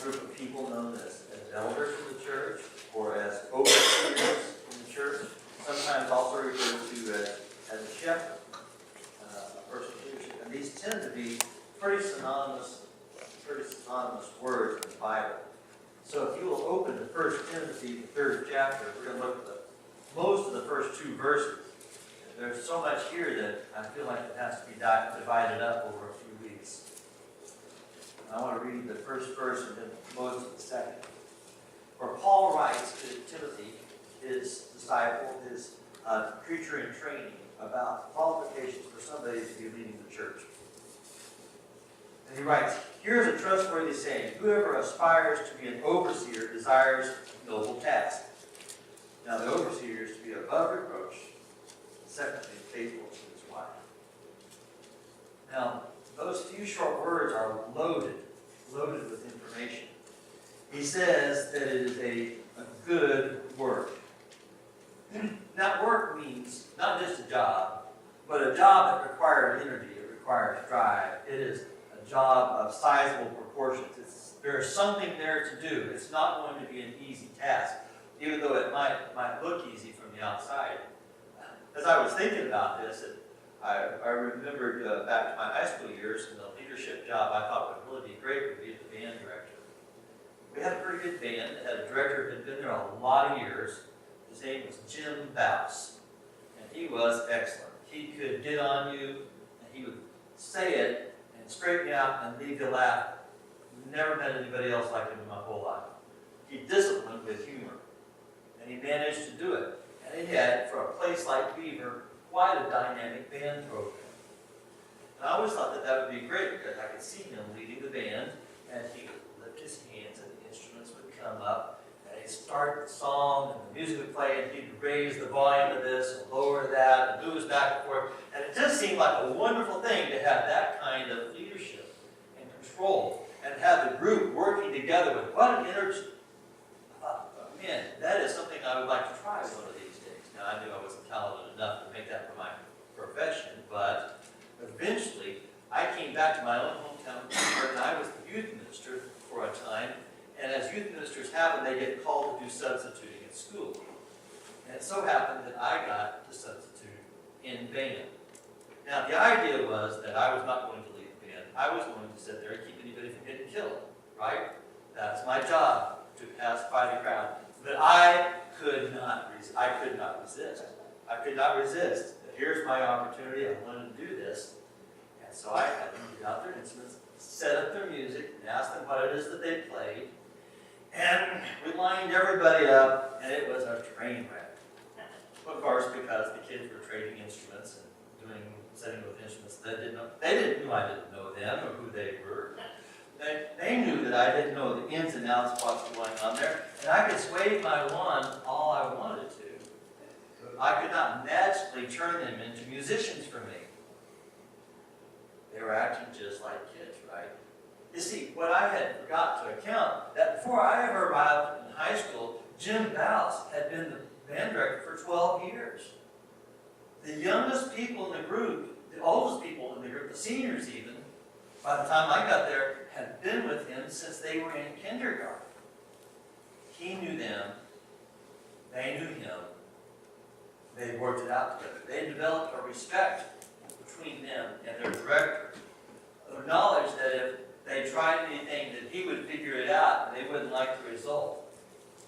group of people known as elders in the church, or as overseers in the church, sometimes also referred to as a shepherd, a person of leadership. And these tend to be pretty synonymous words in the Bible. So if you will open to 1 Timothy, the 3rd chapter, we're going to look at most of the first 2 verses. There's so much here that I feel like it has to be divided up over a few weeks. I want to read the first verse and then most of the second. Where Paul writes to Timothy, his disciple, his preacher in training, about qualifications for somebody to be leading the church. And he writes, "Here's a trustworthy saying, whoever aspires to be an overseer desires a noble task." Now the overseer is to be above reproach, secondly, faithful to his wife. Now, those few short words are loaded with information. He says that it is a good work. That work means not just a job, but a job that requires energy, it requires drive. It is a job of sizable proportions. There's something there to do. It's not going to be an easy task, even though it might look easy from the outside. As I was thinking about this, I remembered back to my high school years, and the leadership job I thought would really be great would be the band director. We had a pretty good band. It had a director who had been there a lot of years. His name was Jim Bouse, and he was excellent. He could get on you, and he would say it and straighten you out and leave you laugh. Never met anybody else like him in my whole life. He disciplined with humor, and he managed to do it. And he had, for a place like Beaver, quite a dynamic band program. And I always thought that would be great, because I could see him leading the band, and he would lift his hands, and the instruments would come up, and he'd start the song, and the music would play, and he'd raise the volume of this, and lower that, and move us back and forth. And it just seemed like a wonderful thing to have that kind of leadership and control, and have the group working together with what an energy. I thought, man, that is something I would like to try one of these days. Now, I knew I wasn't talented enough to make that for my profession, but eventually I came back to my own hometown and I was the youth minister for a time. And as youth ministers happen, they get called to do substituting at school. And it so happened that I got to substitute in band. Now, the idea was that I was not going to lead the band. I was going to sit there and keep anybody from getting killed, right? That's my job, to pacify the crowd. But I could not resist. I could not resist. Here's my opportunity. I wanted to do this. And so I had them get out their instruments, set up their music, and ask them what it is that they played. And we lined everybody up, and it was a train wreck. Of course, because the kids were trading instruments and setting with instruments they didn't know. They didn't know I didn't know them or who they were. They knew that I didn't know the ins and outs of what's going on there, and I could sway my wand all I wanted to. I could not magically turn them into musicians for me. They were acting just like kids, right? You see, what I had forgot to account, that before I ever arrived in high school, Jim Bouse had been the band director for 12 years. The youngest people in the group, the oldest people in the group, the seniors even, by the time I got there, had been with him since they were in kindergarten. He knew them. They knew him. They worked it out together. They developed a respect between them and their director. The knowledge that if they tried anything, that he would figure it out and they wouldn't like the result.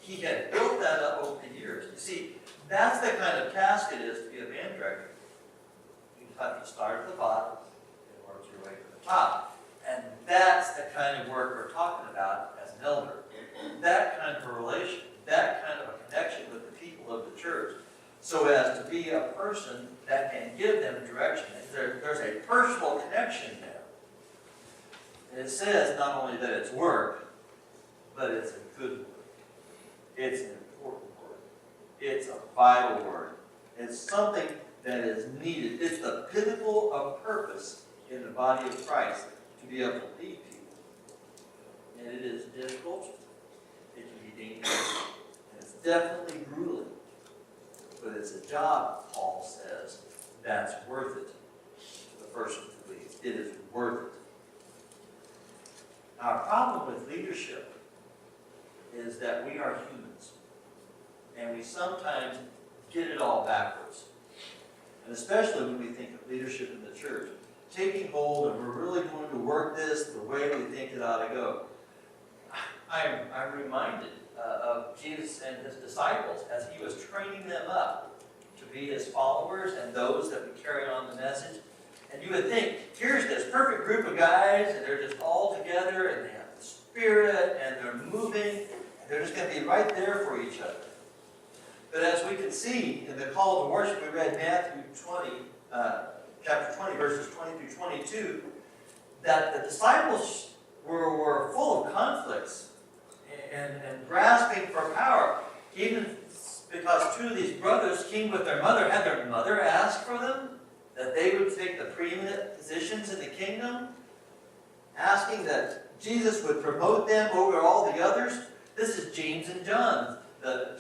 He had built that up over the years. You see, that's the kind of task it is to be a band director. You have to start at the bottom and work your way to the top. And that's the kind of work we're talking about as an elder. That kind of a relation, that kind of a connection with the people of the church, so as to be a person that can give them direction. There's a personal connection there. And it says not only that it's work, but it's a good work. It's an important work. It's a vital work. It's something that is needed. It's the pinnacle of purpose in the body of Christ to be able to lead people. And it is difficult. It can be dangerous. And it's definitely grueling. But it's a job, Paul says, that's worth it to the person who leads. It is worth it. Now, our problem with leadership is that we are humans. And we sometimes get it all backwards. And especially when we think of leadership in the church. Taking hold and we're really going to work this the way we think it ought to go. I'm reminded of Jesus and his disciples as he was training them up to be his followers and those that would carry on the message. And you would think, here's this perfect group of guys, and they're just all together, and they have the Spirit, and they're moving, and they're just going to be right there for each other. But as we can see in the call to worship, we read Matthew 20, chapter 20, verses 20 through 22, that the disciples were full of conflicts and grasping for power, even because two of these brothers came with their mother, had their mother ask for them, that they would take the preeminent positions in the kingdom, asking that Jesus would promote them over all the others. This is James and John.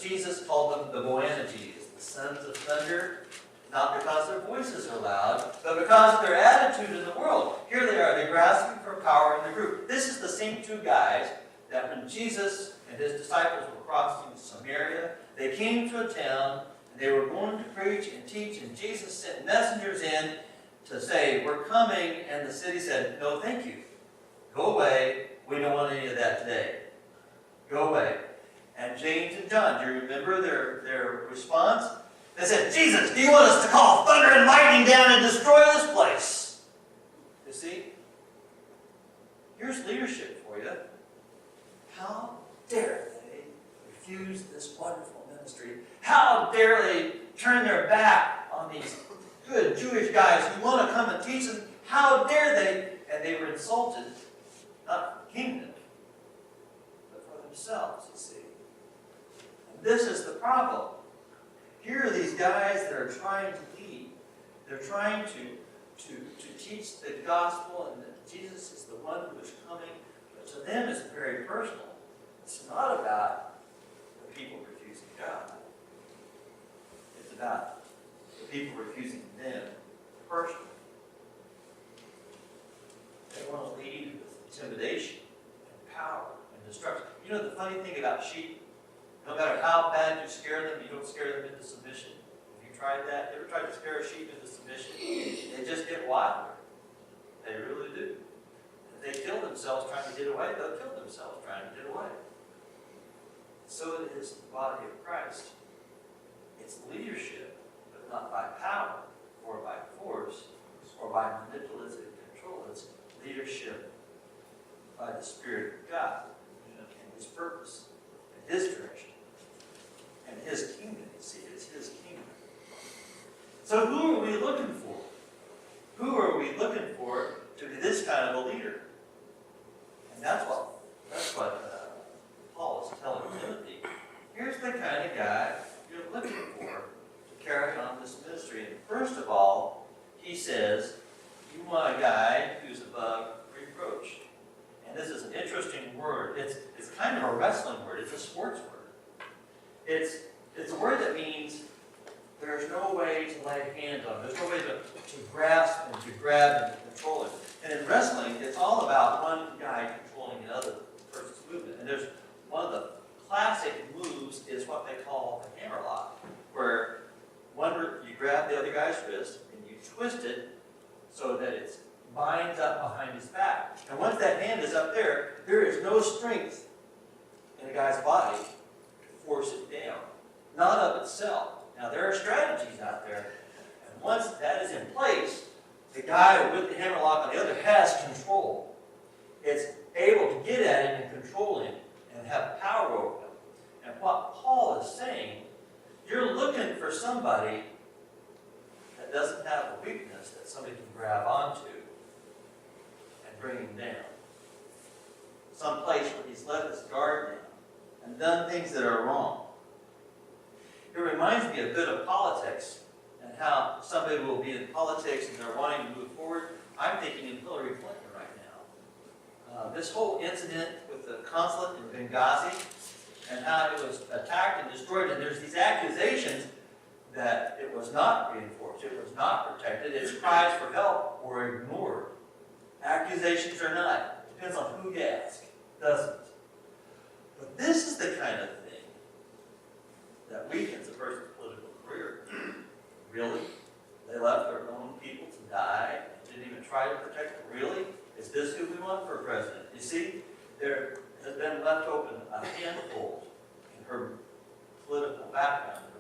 Jesus called them the Boanerges, the sons of thunder, not because their voices are loud, but because of their attitude in the world. Here they are, they're grasping for power in the group. This is the same two guys that when Jesus and his disciples were crossing Samaria, they came to a town, and they were going to preach and teach, and Jesus sent messengers in to say, we're coming, and the city said, no, thank you. Go away. We don't want any of that today. Go away. And James and John, do you remember their response? They said, Jesus, do you want us to call thunder and lightning down and destroy this place? You see? Here's leadership for you. How dare they refuse this wonderful ministry? How dare they turn their back on these good Jewish guys who want to come and teach them? How dare they? And they were insulted, not for the kingdom, but for themselves, you see. And this is the problem. Here are these guys that are trying to lead. They're trying to teach the gospel, and that Jesus is the one who is coming. But to them, it's very personal. It's not about the people refusing God. It's about the people refusing them personally. They want to lead with intimidation and power and destruction. You know the funny thing about sheep? No matter how bad you scare them, you don't scare them into submission. Have you tried that? You ever tried to scare a sheep into submission? They just get wilder. They really do. If they kill themselves trying to get away, they'll kill themselves trying to get away. So it is the body of Christ. It's leadership, but not by power, or by force, or by manipulative control. It's leadership by the Spirit of God and His purpose, and His direction, and His kingdom. You see, it's His kingdom. So who are we looking for? Who are we looking for to be this kind of a leader? And that's what Paul is telling Timothy. Here's the kind of guy you're looking for to carry on this ministry. And first of all, he says, you want a guy who's above reproach. And this is an interesting word. It's kind of a wrestling word. It's a sports word. It's a word that means there's no way to lay a hand on it. There's no way to grasp and to grab and to control it. And in wrestling, it's all about one guy controlling another person's movement. And there's one of the classic moves is what they call the hammerlock, where you grab the other guy's wrist and you twist it so that it binds up behind his back. And once that hand is up there, there is no strength in a guy's body to force it down. Not of itself. Now, there are strategies out there. And once that is in place, the guy with the hammerlock on the other has control. It's able to get at him and control him and have power over him. And what Paul is saying, you're looking for somebody that doesn't have a weakness that somebody can grab onto and bring him down. Some place where he's let his guard down and done things that are wrong. It reminds me a bit of politics and how somebody will be in politics and they're wanting to move forward. I'm thinking of Hillary Clinton right now. This whole incident with the consulate in Benghazi and how it was attacked and destroyed, and there's these accusations that it was not reinforced, it was not protected, its cries for help were ignored. Accusations or not, depends on who you ask, doesn't it? But this is the kind of thing that weakens a person's political career. Really? They left their own people to die and didn't even try to protect them? Really? Is this who we want for president? You see, there has been left open a handful in her political background